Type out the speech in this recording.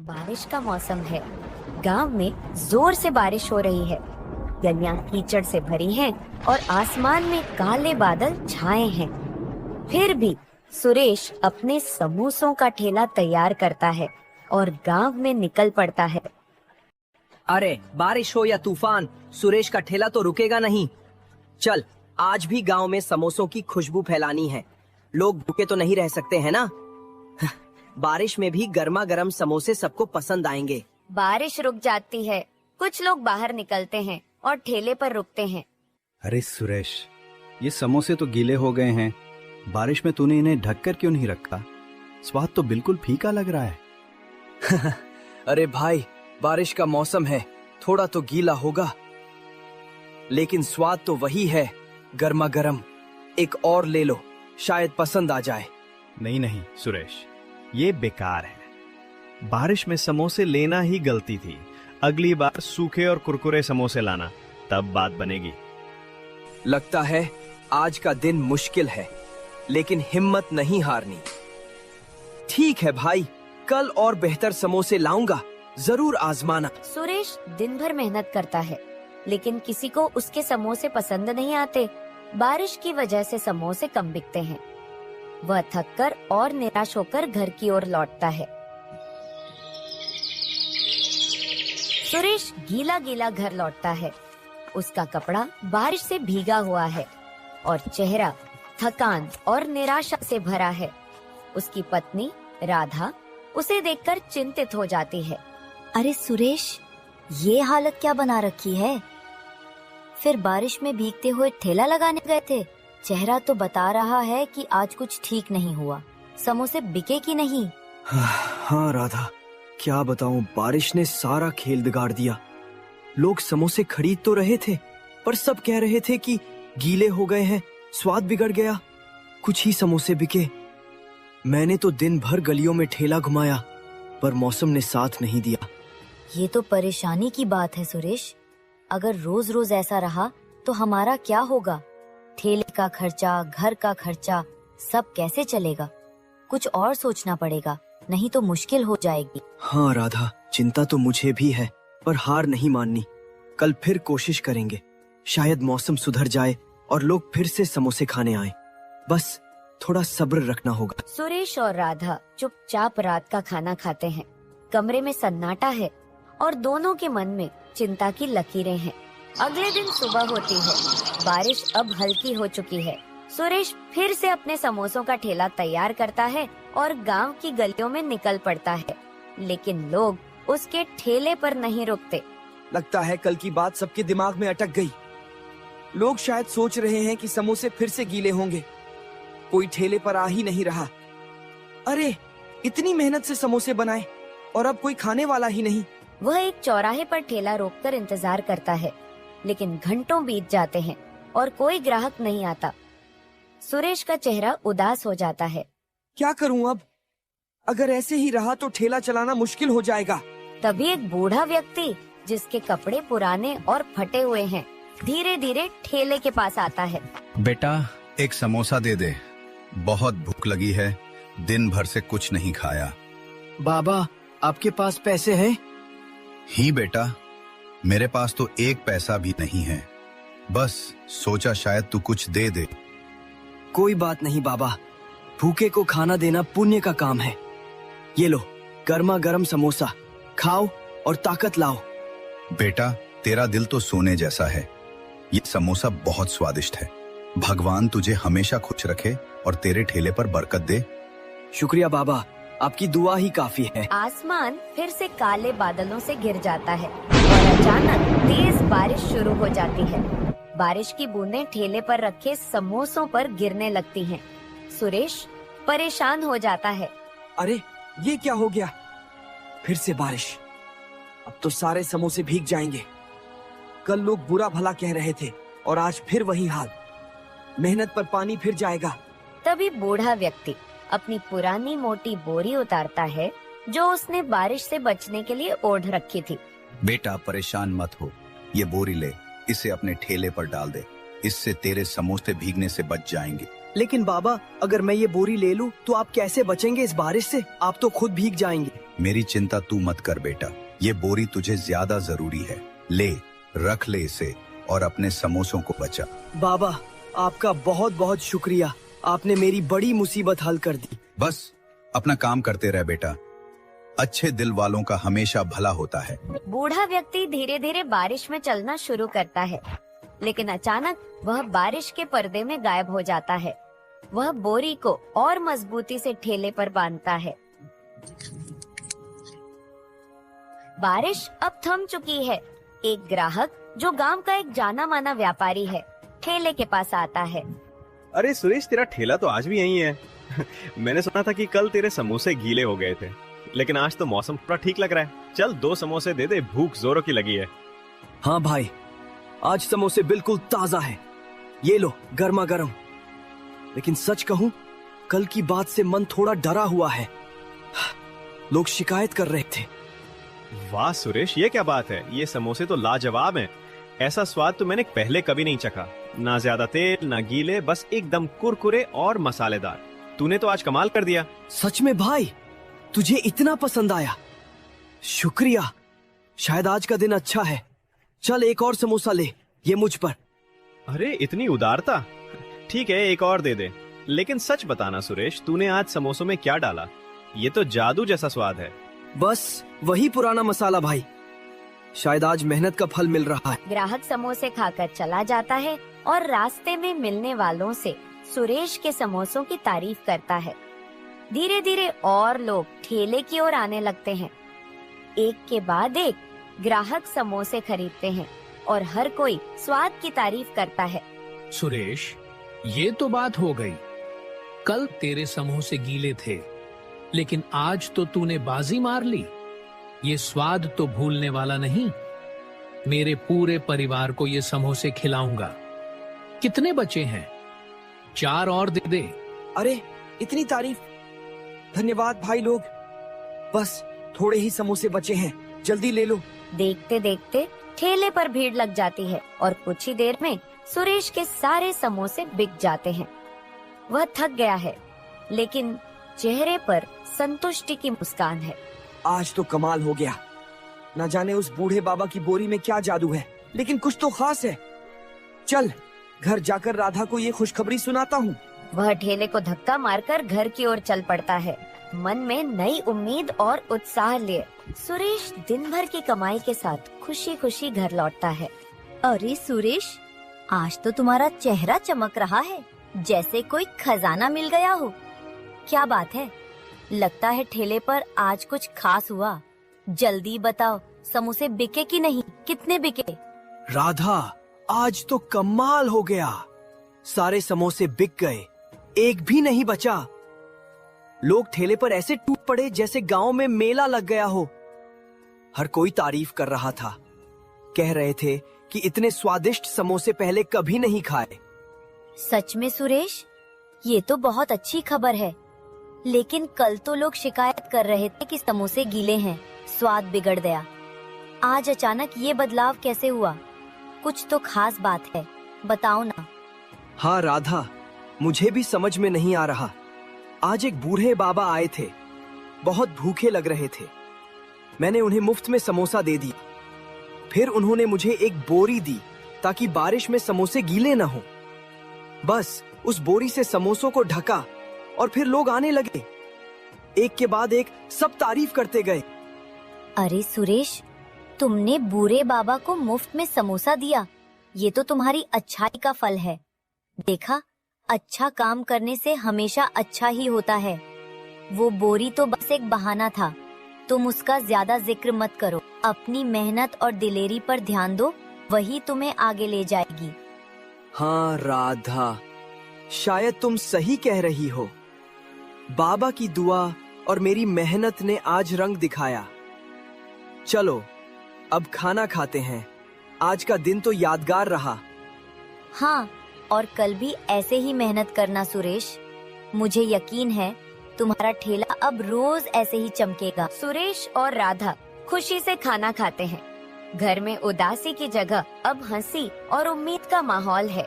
बारिश का मौसम है। गांव में जोर से बारिश हो रही है। गलियां कीचड़ से भरी हैं और आसमान में काले बादल छाए हैं। फिर भी सुरेश अपने समोसों का ठेला तैयार करता है और गांव में निकल पड़ता है। अरे बारिश हो या तूफान, सुरेश का ठेला तो रुकेगा नहीं। चल, आज भी गांव में समोसों की खुशबू फैलानी है। लोग भूखे तो नहीं रह सकते हैं ना। बारिश में भी गर्मा गर्म समोसे सबको पसंद आएंगे। बारिश रुक जाती है। कुछ लोग बाहर निकलते हैं और ठेले पर रुकते हैं। अरे सुरेश, ये समोसे तो गीले हो गए हैं। बारिश में तूने इन्हें ढककर क्यों नहीं रखा? स्वाद तो बिल्कुल फीका लग रहा है। अरे भाई, बारिश का मौसम है, थोड़ा तो गीला होगा, लेकिन स्वाद तो वही है, गर्मा गर्म। एक और ले लो, शायद पसंद आ जाए। नहीं नहीं सुरेश, ये बेकार है। बारिश में समोसे लेना ही गलती थी। अगली बार सूखे और कुरकुरे समोसे लाना, तब बात बनेगी। लगता है आज का दिन मुश्किल है, लेकिन हिम्मत नहीं हारनी। ठीक है भाई, कल और बेहतर समोसे लाऊंगा, जरूर आजमाना। सुरेश दिन भर मेहनत करता है, लेकिन किसी को उसके समोसे पसंद नहीं आते। बारिश की वजह से समोसे कम बिकते हैं। वह थककर और निराश होकर घर की ओर लौटता है। सुरेश गीला गीला घर लौटता है। उसका कपड़ा बारिश से भीगा हुआ है और चेहरा थकान और निराशा से भरा है। उसकी पत्नी राधा उसे देखकर चिंतित हो जाती है। अरे सुरेश, ये हालत क्या बना रखी है? फिर बारिश में भीगते हुए ठेला लगाने गए थे। चेहरा तो बता रहा है कि आज कुछ ठीक नहीं हुआ। समोसे बिके कि नहीं? हाँ राधा, क्या बताऊं, बारिश ने सारा खेल बिगाड़ दिया। लोग समोसे खरीद तो रहे थे, पर सब कह रहे थे कि गीले हो गए हैं, स्वाद बिगड़ गया। कुछ ही समोसे बिके। मैंने तो दिन भर गलियों में ठेला घुमाया, पर मौसम ने साथ नहीं दिया। ये तो परेशानी की बात है सुरेश। अगर रोज रोज ऐसा रहा तो हमारा क्या होगा? ठेले का खर्चा, घर का खर्चा, सब कैसे चलेगा? कुछ और सोचना पड़ेगा, नहीं तो मुश्किल हो जाएगी। हाँ राधा, चिंता तो मुझे भी है, पर हार नहीं माननी। कल फिर कोशिश करेंगे। शायद मौसम सुधर जाए और लोग फिर से समोसे खाने आए। बस थोड़ा सब्र रखना होगा। सुरेश और राधा चुपचाप रात का खाना खाते हैं। कमरे में सन्नाटा है और दोनों के मन में चिंता की लकीरें हैं। अगले दिन सुबह होती है। बारिश अब हल्की हो चुकी है। सुरेश फिर से अपने समोसों का ठेला तैयार करता है और गांव की गलियों में निकल पड़ता है, लेकिन लोग उसके ठेले पर नहीं रुकते। लगता है कल की बात सबके दिमाग में अटक गई। लोग शायद सोच रहे हैं कि समोसे फिर से गीले होंगे। कोई ठेले पर आ ही नहीं रहा। अरे, इतनी मेहनत से समोसे बनाए और अब कोई खाने वाला ही नहीं। वह एक चौराहे पर ठेला रोककर इंतजार करता है, लेकिन घंटों बीत जाते हैं और कोई ग्राहक नहीं आता। सुरेश का चेहरा उदास हो जाता है। क्या करूं अब? अगर ऐसे ही रहा तो ठेला चलाना मुश्किल हो जाएगा। तभी एक बूढ़ा व्यक्ति, जिसके कपड़े पुराने और फटे हुए हैं, धीरे धीरे ठेले के पास आता है। बेटा, एक समोसा दे दे, बहुत भूख लगी है, दिन भर से कुछ नहीं खाया। बाबा, आपके पास पैसे हैं? ही बेटा, मेरे पास तो एक पैसा भी नहीं है। बस सोचा शायद तू कुछ दे दे। कोई बात नहीं बाबा, भूखे को खाना देना पुण्य का काम है। ये लो, गर्मा गर्म समोसा खाओ और ताकत लाओ। बेटा, तेरा दिल तो सोने जैसा है। ये समोसा बहुत स्वादिष्ट है। भगवान तुझे हमेशा खुश रखे और तेरे ठेले पर बरकत दे। शुक्रिया बाबा, आपकी दुआ ही काफी है। आसमान फिर से काले बादलों से घिर जाता है और अचानक तेज बारिश शुरू हो जाती है। बारिश की बूंदें ठेले पर रखे समोसों पर गिरने लगती हैं। सुरेश परेशान हो जाता है। अरे, ये क्या हो गया? फिर से बारिश। अब तो सारे समोसे भीग जाएंगे। कल लोग बुरा भला कह रहे थे और आज फिर वही हाल। मेहनत पर पानी फिर जाएगा। तभी बूढ़ा व्यक्ति अपनी पुरानी मोटी बोरी उतारता है, जो उसने बारिश से बचने के लिए ओढ़ रखी थी। बेटा, परेशान मत हो, ये बोरी ले, इसे अपने ठेले पर डाल दे। इससे तेरे समोसे भीगने से बच जाएंगे। लेकिन बाबा, अगर मैं ये बोरी ले लूं तो आप कैसे बचेंगे इस बारिश से? आप तो खुद भीग जाएंगे। मेरी चिंता तू मत कर बेटा, ये बोरी तुझे ज्यादा जरूरी है। ले, रख ले इसे और अपने समोसों को बचा। बाबा, आपका बहुत बहुत शुक्रिया, आपने मेरी बड़ी मुसीबत हल कर दी। बस अपना काम करते रह बेटा, अच्छे दिल वालों का हमेशा भला होता है। बूढ़ा व्यक्ति धीरे धीरे बारिश में चलना शुरू करता है, लेकिन अचानक वह बारिश के पर्दे में गायब हो जाता है। वह बोरी को और मजबूती से ठेले पर बांधता है। बारिश अब थम चुकी है। एक ग्राहक जो गांव का एक जाना माना व्यापारी है, ठेले के पास आता है। अरे सुरेश, तेरा ठेला तो आज भी यहीं है। मैंने सुना था कि कल तेरे समोसे गीले हो गए थे, लेकिन आज तो मौसम थोड़ा ठीक लग रहा है। चल 2 समोसे दे दे, भूख जोरों की लगी है। हाँ भाई, आज समोसे बिल्कुल ताजा है, ये लो गर्मा गर्म। लेकिन सच कहूं, कल की बात से मन थोड़ा डरा हुआ है। लोग शिकायत कर रहे थे। वाह सुरेश, ये क्या बात है? ये समोसे तो लाजवाब हैं। ऐसा स्वाद तो मैंने पहले कभी नहीं चखा। ना ज्यादा तेल, ना गीले, बस एकदम कुरकुरे और मसालेदार। तूने तो आज कमाल कर दिया। सच में भाई, तुझे इतना पसंद आया? शुक्रिया, शायद आज का दिन अच्छा है। चल एक और समोसा ले, ये मुझ पर। अरे इतनी उदारता। ठीक है, एक और दे दे। लेकिन सच बताना सुरेश, तूने आज समोसों में क्या डाला? ये तो जादू जैसा स्वाद है। बस वही पुराना मसाला भाई, शायद आज मेहनत का फल मिल रहा है। ग्राहक समोसे खाकर चला जाता है और रास्ते में मिलने वालों से सुरेश के समोसों की तारीफ करता है। धीरे धीरे और लोग ठेले की ओर आने लगते हैं। एक के बाद एक ग्राहक समोसे खरीदते हैं और हर कोई स्वाद की तारीफ करता है। सुरेश, ये तो बात हो गई। कल तेरे समोसे गीले थे, लेकिन आज तो तूने बाजी मार ली। ये स्वाद तो भूलने वाला नहीं। मेरे पूरे परिवार को ये समोसे खिलाऊंगा। कितने बचे हैं? 4 और दे दे। अरे इतनी तारीफ, धन्यवाद भाई लोग। बस थोड़े ही समोसे बचे हैं, जल्दी ले लो। देखते देखते ठेले पर भीड़ लग जाती है और कुछ ही देर में सुरेश के सारे समोसे बिक जाते हैं। वह थक गया है, लेकिन चेहरे पर संतुष्टि की मुस्कान है। आज तो कमाल हो गया। न जाने उस बूढ़े बाबा की बोरी में क्या जादू है, लेकिन कुछ तो खास है। चल घर जाकर राधा को ये खुशखबरी सुनाता हूँ। वह ठेले को धक्का मारकर घर की ओर चल पड़ता है, मन में नई उम्मीद और उत्साह लिए। सुरेश दिन भर की कमाई के साथ खुशी खुशी घर लौटता है। अरे सुरेश, आज तो तुम्हारा चेहरा चमक रहा है, जैसे कोई खजाना मिल गया हो। क्या बात है? लगता है ठेले पर आज कुछ खास हुआ। जल्दी बताओ, समोसे बिके कि नहीं? कितने बिके? राधा, आज तो कमाल हो गया। सारे समोसे बिक गए, एक भी नहीं बचा। लोग ठेले पर ऐसे टूट पड़े जैसे गांव में मेला लग गया हो। हर कोई तारीफ कर रहा था, कह रहे थे कि इतने स्वादिष्ट समोसे पहले कभी नहीं खाए। सच में सुरेश, ये तो बहुत अच्छी खबर है। लेकिन कल तो लोग शिकायत कर रहे थे कि समोसे गीले हैं, स्वाद बिगड़ गया। आज अचानक ये बदलाव कैसे हुआ? कुछ तो खास बात है, बताओ ना। हाँ राधा, मुझे भी समझ में नहीं आ रहा। आज एक बूढ़े बाबा आए थे, बहुत भूखे लग रहे थे। मैंने उन्हें मुफ्त में समोसा दे दिया। फिर उन्होंने मुझे एक बोरी दी ताकि बारिश में समोसे गीले न हो। बस उस बोरी से समोसों को ढका और फिर लोग आने लगे। एक के बाद एक सब तारीफ करते गए। अरे सुरेश, तुमने बूढ़े बाबा को मुफ्त में समोसा दिया, ये तो तुम्हारी अच्छाई का फल है। देखा, अच्छा काम करने से हमेशा अच्छा ही होता है। वो बोरी तो बस एक बहाना था, तुम उसका ज्यादा जिक्र मत करो। अपनी मेहनत और दिलेरी पर ध्यान दो, वही तुम्हें आगे ले जाएगी। हाँ राधा, शायद तुम सही कह रही हो। बाबा की दुआ और मेरी मेहनत ने आज रंग दिखाया। चलो अब खाना खाते हैं। आज का दिन तो यादगार रहा। हाँ, और कल भी ऐसे ही मेहनत करना सुरेश। मुझे यकीन है तुम्हारा ठेला अब रोज ऐसे ही चमकेगा। सुरेश और राधा खुशी से खाना खाते हैं। घर में उदासी की जगह अब हंसी और उम्मीद का माहौल है।